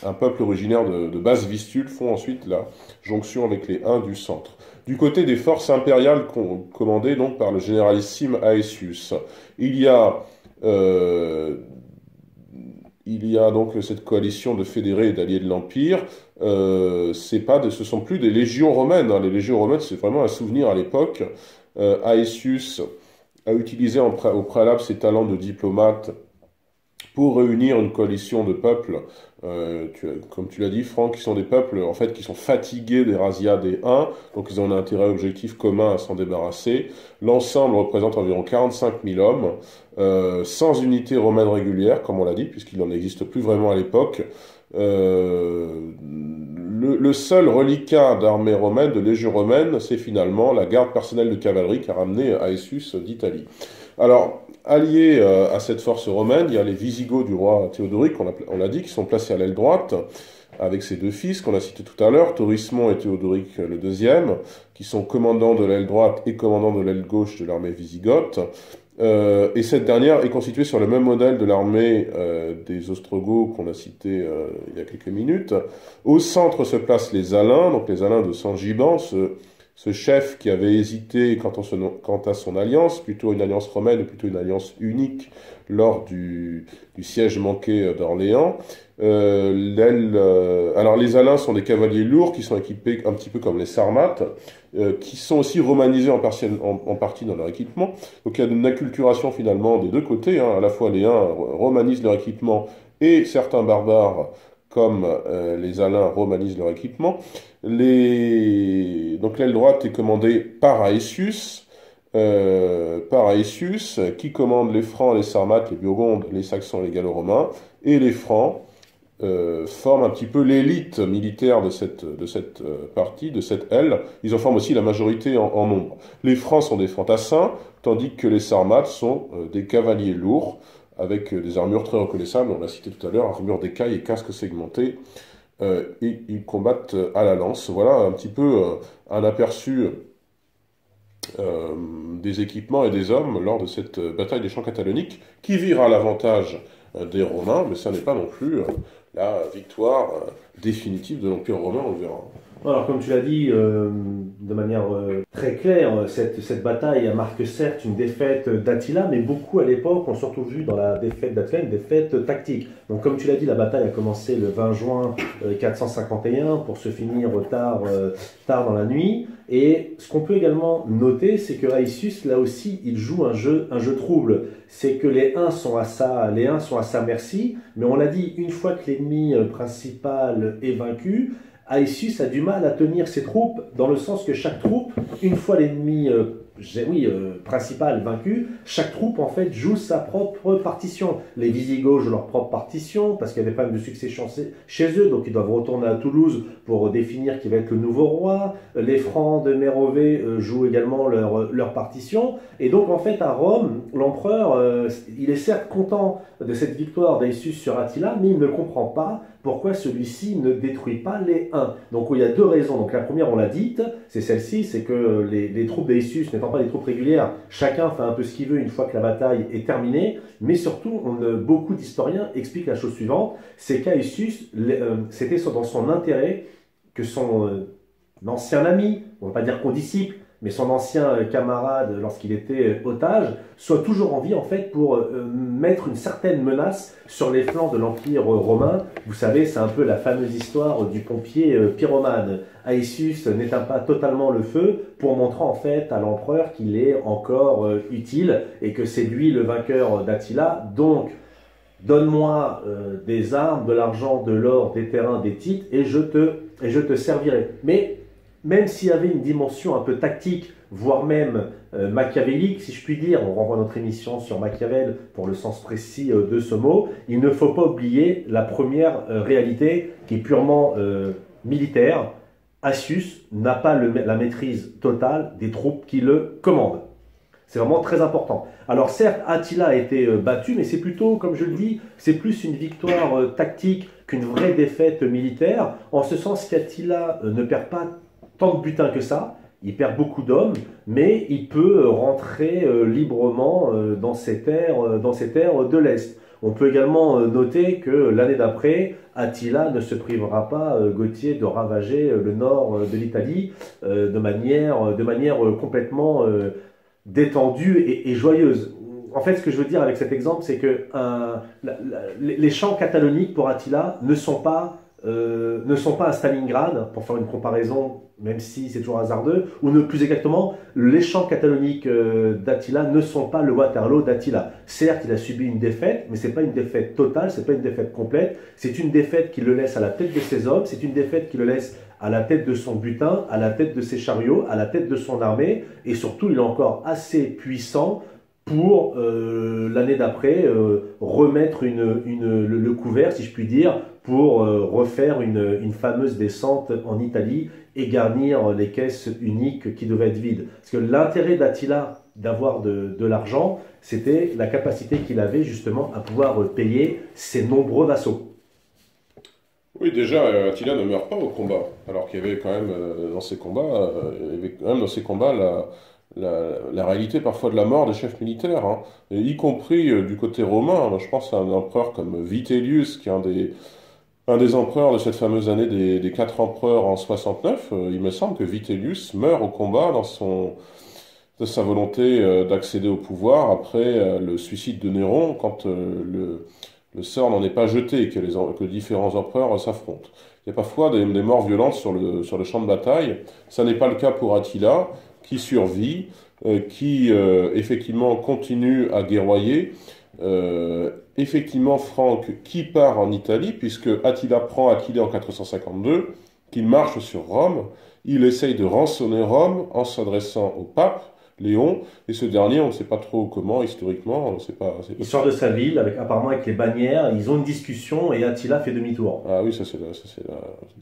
un peuple originaire de Basse-Vistule, font ensuite la jonction avec les Huns du centre. Du côté des forces impériales commandées donc par le généralissime Aetius, il y il y a donc cette coalition de fédérés et d'alliés de l'Empire. Ce sont plus des légions romaines, hein. Les légions romaines, c'est vraiment un souvenir à l'époque. Aetius a utilisé au préalable ses talents de diplomate pour réunir une coalition de peuples, comme tu l'as dit, Franck, qui sont des peuples en fait qui sont fatigués des razzias des Huns, donc ils ont un intérêt objectif commun à s'en débarrasser. L'ensemble représente environ 45 000 hommes, sans unité romaine régulière, comme on l'a dit, puisqu'il n'en existe plus vraiment à l'époque. Le seul reliquat d'armée romaine, de légion romaine, c'est finalement la garde personnelle de cavalerie qu'a ramené Aetius d'Italie. Alors, alliés à cette force romaine, il y a les Visigoths du roi Théodoric, on l'a dit, qui sont placés à l'aile droite, avec ses deux fils qu'on a cités tout à l'heure, Thorismond et Théodoric le deuxième, qui sont commandants de l'aile droite et commandants de l'aile gauche de l'armée visigothe. Et cette dernière est constituée sur le même modèle de l'armée des Ostrogoths qu'on a cité il y a quelques minutes. Au centre se placent les Alains, donc les Alains de Sangiban, ce chef qui avait hésité quant à son alliance, plutôt une alliance romaine ou plutôt une alliance unique lors du siège manqué d'Orléans. Alors les Alains sont des cavaliers lourds qui sont équipés un petit peu comme les Sarmates, qui sont aussi romanisés en partie dans leur équipement. Donc il y a une acculturation finalement des deux côtés, hein. À la fois les Huns romanisent leur équipement et certains barbares comme les Alains romanisent leur équipement. Donc l'aile droite est commandée par Aetius, qui commande les Francs, les Sarmates, les Burgondes, les Saxons, les Gallo-Romains, et les Francs forment un petit peu l'élite militaire de cette partie, de cette aile. Ils en forment aussi la majorité en nombre. Les Francs sont des fantassins, tandis que les Sarmates sont des cavaliers lourds, avec des armures très reconnaissables, on l'a cité tout à l'heure, armures d'écailles et casques segmentés, et ils combattent à la lance. Voilà un petit peu un aperçu des équipements et des hommes lors de cette bataille des champs cataloniques, qui vira à l'avantage des Romains, mais ça n'est pas non plus la victoire définitive de l'Empire romain, on verra. Alors, comme tu l'as dit de manière très claire, cette bataille marque certes une défaite d'Attila, mais beaucoup à l'époque ont surtout vu dans la défaite d'Attila une défaite tactique. Donc, comme tu l'as dit, la bataille a commencé le 20 juin 451 pour se finir tard dans la nuit. Et ce qu'on peut également noter, c'est que Aetius, là aussi, il joue un jeu trouble. C'est que les Huns sont à sa merci, mais on l'a dit, une fois que l'ennemi principal est vaincu, Aetius a du mal à tenir ses troupes, dans le sens que chaque troupe, une fois l'ennemi principal vaincu, chaque troupe en fait joue sa propre partition. Les Visigoths jouent leur propre partition parce qu'il y a des problèmes de succession chez eux, donc ils doivent retourner à Toulouse pour définir qui va être le nouveau roi. Les Francs de Mérové jouent également leur partition. Et donc en fait à Rome, l'empereur, il est certes content de cette victoire d'Aetius sur Attila, mais il ne comprend pas pourquoi celui-ci ne détruit pas les Huns. Donc il y a deux raisons. Donc la première, on l'a dite, c'est celle-ci, c'est que les troupes d'Aetius n'étant pas des troupes régulières, chacun fait un peu ce qu'il veut une fois que la bataille est terminée, mais surtout, beaucoup d'historiens expliquent la chose suivante, c'est qu'Aetius, c'était dans son intérêt que son ancien ami, on ne va pas dire condisciple, mais son ancien camarade, lorsqu'il était otage, soit toujours en vie en fait pour mettre une certaine menace sur les flancs de l'Empire romain. Vous savez, c'est un peu la fameuse histoire du pompier pyromane. Aetius n'éteint pas totalement le feu pour montrer en fait à l'empereur qu'il est encore utile et que c'est lui le vainqueur d'Attila. Donc, donne-moi des armes, de l'argent, de l'or, des terrains, des titres et je te servirai. Mais même s'il y avait une dimension un peu tactique, voire même machiavélique, si je puis dire, on renvoie notre émission sur Machiavel pour le sens précis de ce mot, il ne faut pas oublier la première réalité qui est purement militaire. Aetius n'a pas la maîtrise totale des troupes qui le commandent. C'est vraiment très important. Alors certes, Attila a été battu, mais c'est plutôt, comme je le dis, c'est plus une victoire tactique qu'une vraie défaite militaire, en ce sens qu'Attila ne perd pas tant de butin que ça, il perd beaucoup d'hommes, mais il peut rentrer librement dans ces terres de l'Est. On peut également noter que l'année d'après, Attila ne se privera pas, Gauthier, de ravager le nord de l'Italie de manière complètement détendue et joyeuse. en fait, ce que je veux dire avec cet exemple, c'est que les champs cataloniques pour Attila ne sont pas à Stalingrad, pour faire une comparaison, même si c'est toujours hasardeux, ou plus exactement, les champs cataloniques d'Attila ne sont pas le Waterloo d'Attila. Certes, il a subi une défaite, mais c'est pas une défaite totale, c'est pas une défaite complète, c'est une défaite qui le laisse à la tête de ses hommes, c'est une défaite qui le laisse à la tête de son butin, à la tête de ses chariots, à la tête de son armée, et surtout, il est encore assez puissant pour l'année d'après remettre le couvert, si je puis dire, pour refaire une fameuse descente en Italie et garnir les caisses uniques qui devaient être vides. Parce que l'intérêt d'Attila d'avoir de l'argent, c'était la capacité qu'il avait justement à pouvoir payer ses nombreux vassaux. Oui, déjà, Attila ne meurt pas au combat, alors qu'il y avait quand même dans ces combats, la réalité parfois de la mort des chefs militaires, hein, et y compris du côté romain. Je pense à un empereur comme Vitellius, qui est un des empereurs de cette fameuse année des 4 empereurs en 69. Il me semble que Vitellius meurt au combat de sa volonté d'accéder au pouvoir après le suicide de Néron, quand le sort n'en est pas jeté et que différents empereurs s'affrontent. Il y a parfois des morts violentes sur le champ de bataille. Ça n'est pas le cas pour Attila, qui survit, qui effectivement continue à guerroyer. Effectivement, Franck, qui part en Italie, puisque Attila prend Aquilée en 452, qu'il marche sur Rome, il essaye de rançonner Rome en s'adressant au pape, Léon, et ce dernier, on ne sait pas trop comment, historiquement, on ne sait pas. Il sort de sa ville, apparemment avec les bannières, ils ont une discussion et Attila fait demi-tour. Ah oui, ça c'est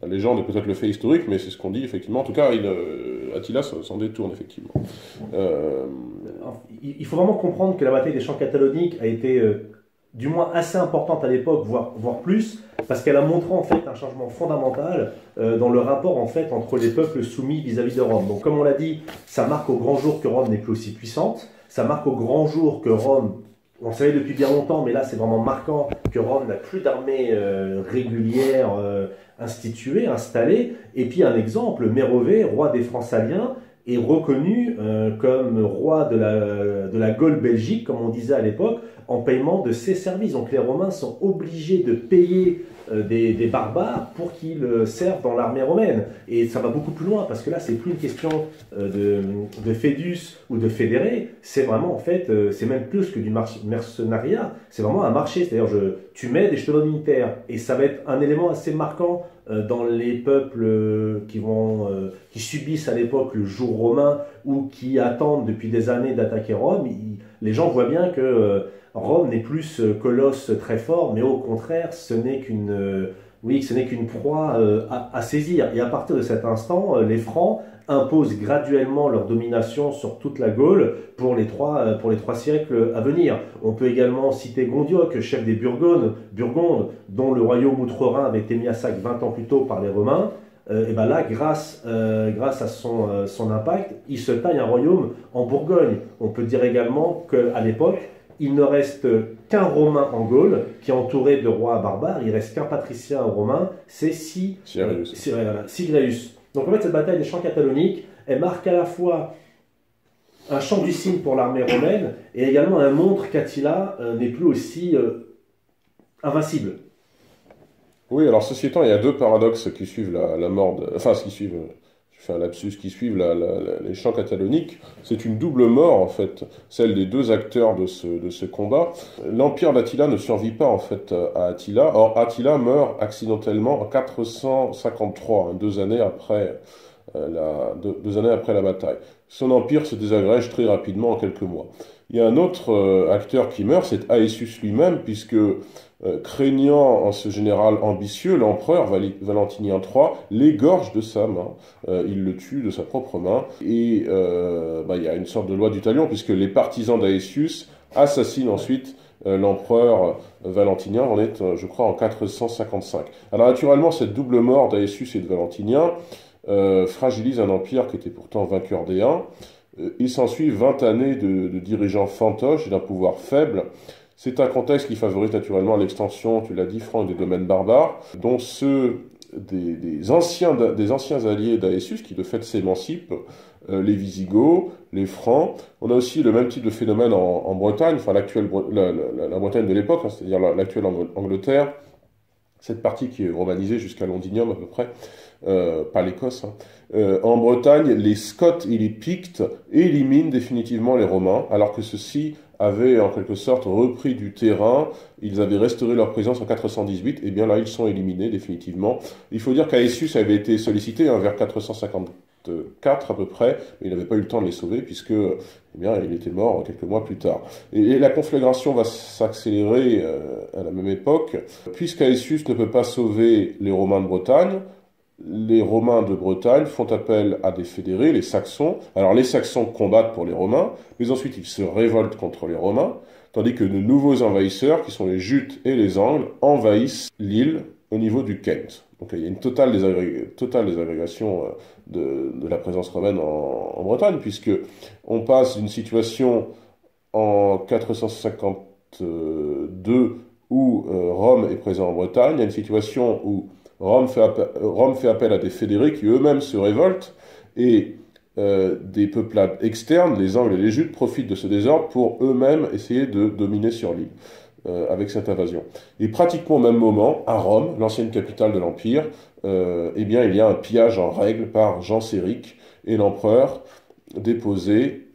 la légende, et peut-être le fait historique, mais c'est ce qu'on dit, effectivement. En tout cas, Attila s'en détourne, effectivement. Il faut vraiment comprendre que la bataille des champs cataloniques a été du moins assez importante à l'époque, voire plus, parce qu'elle a montré en fait un changement fondamental dans le rapport en fait entre les peuples soumis vis-à-vis de Rome. Donc comme on l'a dit, ça marque au grand jour que Rome n'est plus aussi puissante, ça marque au grand jour que Rome, on le savait depuis bien longtemps, mais là c'est vraiment marquant que Rome n'a plus d'armée régulière instituée, installée, et puis un exemple, Mérové, roi des Francs-Saliens, est reconnu comme roi de la Gaule belgique, comme on disait à l'époque, en paiement de ses services. Donc les Romains sont obligés de payer des barbares pour qu'ils servent dans l'armée romaine. Et ça va beaucoup plus loin, parce que là, c'est plus une question de fédus ou de fédérés, c'est vraiment, en fait, c'est même plus que du mercenariat, c'est vraiment un marché, c'est-à-dire tu m'aides et je te donne une terre. Et ça va être un élément assez marquant dans les peuples qui subissent à l'époque le joug romain ou qui attendent depuis des années d'attaquer Rome. Les gens voient bien que Rome n'est plus ce colosse très fort, mais au contraire, ce n'est qu'une proie à saisir. Et à partir de cet instant, les Francs imposent graduellement leur domination sur toute la Gaule pour les 3 siècles à venir. On peut également citer Gondioque, chef des Burgondes, dont le royaume outre-Rhin avait été mis à sac 20 ans plus tôt par les Romains. Et ben là, grâce à son impact, il se taille un royaume en Bourgogne. On peut dire également qu'à l'époque, il ne reste qu'un Romain en Gaule qui est entouré de rois barbares, il reste qu'un patricien romain, c'est Sigréus. Donc en fait, cette bataille des champs cataloniques, elle marque à la fois un chant du cygne pour l'armée romaine et également elle montre qu'Attila n'est plus aussi invincible. Oui, alors ceci étant, il y a 2 paradoxes qui suivent la mort je fais un lapsus, qui suivent les champs cataloniques. C'est une double mort, en fait, celle des 2 acteurs de ce combat. L'empire d'Attila ne survit pas, en fait, à Attila. Or, Attila meurt accidentellement en 453, 2 années après 2 années après la bataille. Son empire se désagrège très rapidement en quelques mois. Il y a un autre acteur qui meurt, c'est Aetius lui-même, puisque craignant en ce général ambitieux, l'empereur Valentinien III l'égorge de sa main. Il le tue de sa propre main. Et il y a une sorte de loi du talion, puisque les partisans d'Aetius assassinent ensuite l'empereur Valentinien. On est, je crois, en 455. Alors naturellement, cette double mort d'Aetius et de Valentinien fragilise un empire qui était pourtant vainqueur des Huns. Il s'ensuit 20 années de dirigeants fantoches et d'un pouvoir faible. C'est un contexte qui favorise naturellement l'extension, tu l'as dit, Franck, des domaines barbares, dont ceux des anciens alliés d'Aesius qui de fait s'émancipent, les Visigoths, les Francs. On a aussi le même type de phénomène en Bretagne, enfin la Bretagne de l'époque, hein, c'est-à-dire l'actuelle Angleterre, cette partie qui est romanisée jusqu'à Londinium à peu près, pas l'Écosse. Hein. En Bretagne, les Scots et les Pictes éliminent définitivement les Romains, alors que ceux-ci avaient en quelque sorte repris du terrain, ils avaient restauré leur présence en 418, et bien là ils sont éliminés définitivement. Il faut dire qu'Aesius avait été sollicité vers 454 à peu près, mais il n'avait pas eu le temps de les sauver puisque il était mort quelques mois plus tard. Et la conflagration va s'accélérer à la même époque, puisqu'Aesius ne peut pas sauver les Romains de Bretagne. Les Romains de Bretagne font appel à des fédérés, les Saxons. Alors les Saxons combattent pour les Romains, mais ensuite ils se révoltent contre les Romains, tandis que de nouveaux envahisseurs, qui sont les Jutes et les Angles, envahissent l'île au niveau du Kent. Donc il y a une totale désagrégation de la présence romaine en Bretagne, puisque on passe d'une situation en 452 où Rome est présent en Bretagne à une situation où Rome fait appel à des fédérés qui eux-mêmes se révoltent et des peuplades externes, les Angles et les Jutes, profitent de ce désordre pour eux-mêmes essayer de dominer sur l'île avec cette invasion. Et pratiquement au même moment, à Rome, l'ancienne capitale de l'Empire, il y a un pillage en règle par Jean Séric et l'empereur déposé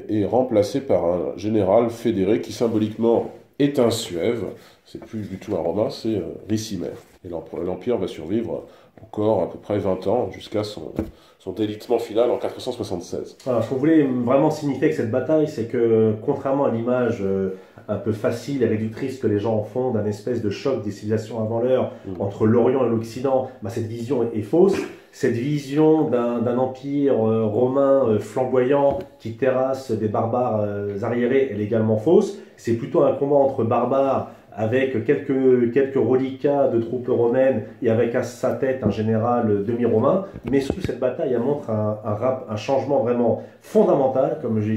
et remplacé par un général fédéré qui symboliquement est un Suève. C'est plus du tout un Romain, c'est Ricimer. Et l'Empire va survivre encore à peu près 20 ans, jusqu'à son délitement final en 476. Alors, ce qu'on voulait vraiment signifier avec cette bataille, c'est que, contrairement à l'image un peu facile et réductrice que les gens en font d'un espèce de choc des civilisations avant l'heure entre l'Orient et l'Occident, cette vision est fausse. Cette vision d'un empire romain flamboyant qui terrasse des barbares arriérés, elle est également fausse. C'est plutôt un combat entre barbares avec quelques reliquats de troupes romaines et avec à sa tête un général demi-romain. Mais surtout, cette bataille elle montre un changement vraiment fondamental, comme je l'ai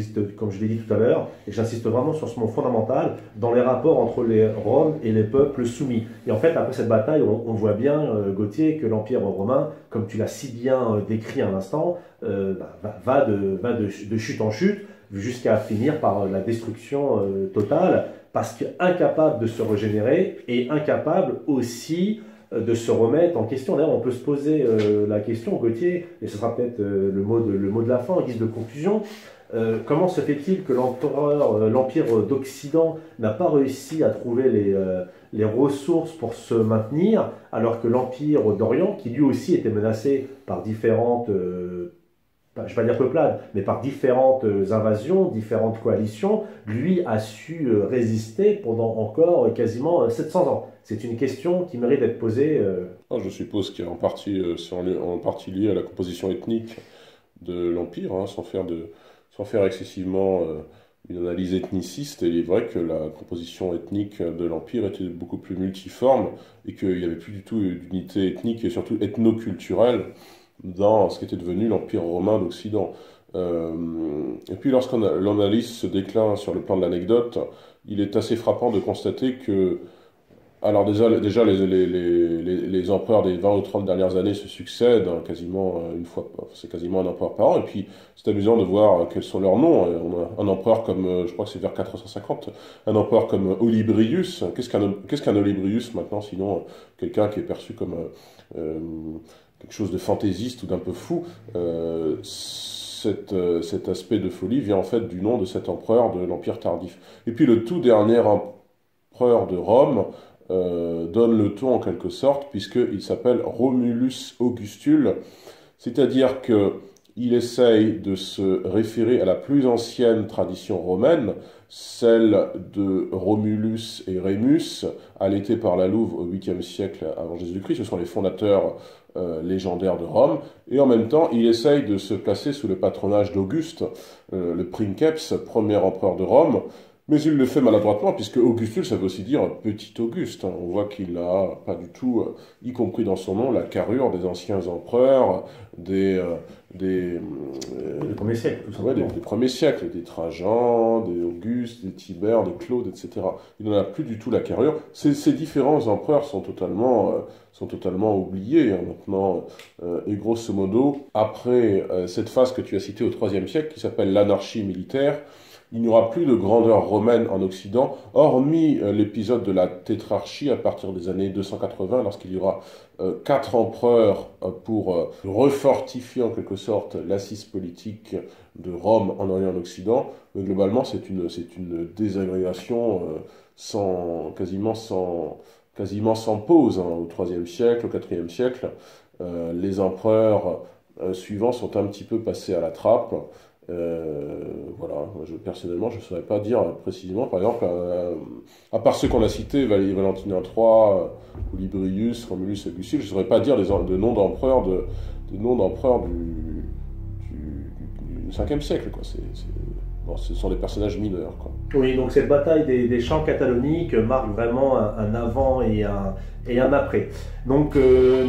dit tout à l'heure, et j'insiste vraiment sur ce mot fondamental, dans les rapports entre les Roms et les peuples soumis. Et en fait, après cette bataille, on voit bien, Gauthier, que l'Empire romain, comme tu l'as si bien décrit à l'instant, va de chute en chute, jusqu'à finir par la destruction totale, parce qu'incapable de se régénérer et incapable aussi de se remettre en question. D'ailleurs, on peut se poser la question, Gauthier, et ce sera peut-être le mot de la fin en guise de conclusion, comment se fait-il que l'Empire d'Occident n'a pas réussi à trouver les ressources pour se maintenir, alors que l'Empire d'Orient, qui lui aussi était menacé par différentes je ne vais pas dire peuplade, mais par différentes invasions, différentes coalitions, lui a su résister pendant encore quasiment 700 ans. C'est une question qui mérite d'être posée. Je suppose qu'il y a en partie lié à la composition ethnique de l'Empire, sans faire excessivement une analyse ethniciste. Et il est vrai que la composition ethnique de l'Empire était beaucoup plus multiforme et qu'il n'y avait plus du tout d'unité ethnique et surtout ethno-culturelle dans ce qui était devenu l'Empire romain d'Occident. Et puis lorsqu'on analyse ce déclin sur le plan de l'anecdote, il est assez frappant de constater que, alors déjà les empereurs des 20 ou 30 dernières années se succèdent quasiment une fois, c'est quasiment un empereur par an, et puis c'est amusant de voir quels sont leurs noms. On a un empereur comme, je crois que c'est vers 450, un empereur comme Olybrius. Qu'est-ce qu'un Olybrius maintenant, sinon quelqu'un qui est perçu comme quelque chose de fantaisiste ou d'un peu fou. Cet aspect de folie vient en fait du nom de cet empereur de l'Empire tardif. Et puis le tout dernier empereur de Rome donne le ton en quelque sorte, puisqu'il s'appelle Romulus Augustule, c'est-à-dire qu'il essaye de se référer à la plus ancienne tradition romaine, celle de Romulus et Rémus, allaité par la Louve au 8e siècle avant Jésus-Christ. Ce sont les fondateurs légendaires de Rome, et en même temps il essaye de se placer sous le patronage d'Auguste, le princeps, premier empereur de Rome, Mais il le fait maladroitement, puisque Augustule, ça veut aussi dire petit Auguste. Hein. On voit qu'il n'a pas du tout, y compris dans son nom, la carrure des anciens empereurs, des premier siècle, tout ouais, simplement. des premiers siècles, des Trajans, des Augustes, des Tibères, des Claudes, etc. Il n'en a plus du tout la carrure. Ces différents empereurs sont totalement oubliés hein, maintenant. Et grosso modo, après cette phase que tu as citée au IIIe siècle, qui s'appelle l'anarchie militaire, il n'y aura plus de grandeur romaine en Occident, hormis l'épisode de la tétrarchie à partir des années 280, lorsqu'il y aura 4 empereurs pour refortifier en quelque sorte l'assise politique de Rome en Orient et en Occident. Mais globalement, c'est une désagrégation quasiment sans pause. Hein. Au IIIe siècle, au IVe siècle, les empereurs suivants sont un petit peu passés à la trappe. Voilà, personnellement, je ne saurais pas dire précisément, par exemple, à part ceux qu'on a cités, Valentinien III, Olybrius, Romulus, Augustule, je ne saurais pas dire de noms d'empereurs du 5e siècle, quoi. Bon, ce sont des personnages mineurs, quoi. Oui, donc cette bataille des champs cataloniques marque vraiment un avant et un après. Donc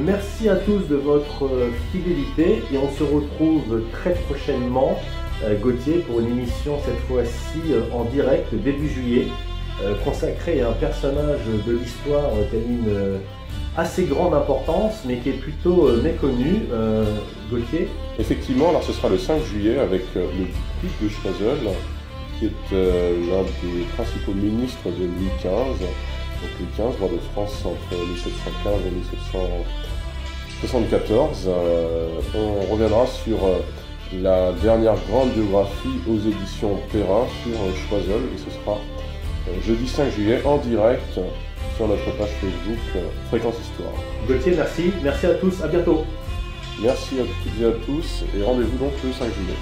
merci à tous de votre fidélité et on se retrouve très prochainement, Gauthier, pour une émission cette fois-ci en direct début juillet, consacrée à un personnage de l'histoire qui a une assez grande importance mais qui est plutôt méconnu, Gauthier. Effectivement, alors ce sera le 5 juillet avec le duc de Choiseul, qui est l'un des principaux ministres de Louis XV, donc Louis XV, roi de France entre 1715 et 1774. On reviendra sur la dernière grande biographie aux éditions Perrin sur Choiseul, et ce sera jeudi 5 juillet en direct sur notre page Facebook Fréquence Histoire. Gauthier, merci à tous, à bientôt. Merci à toutes et à tous, et rendez-vous donc le 5 juillet.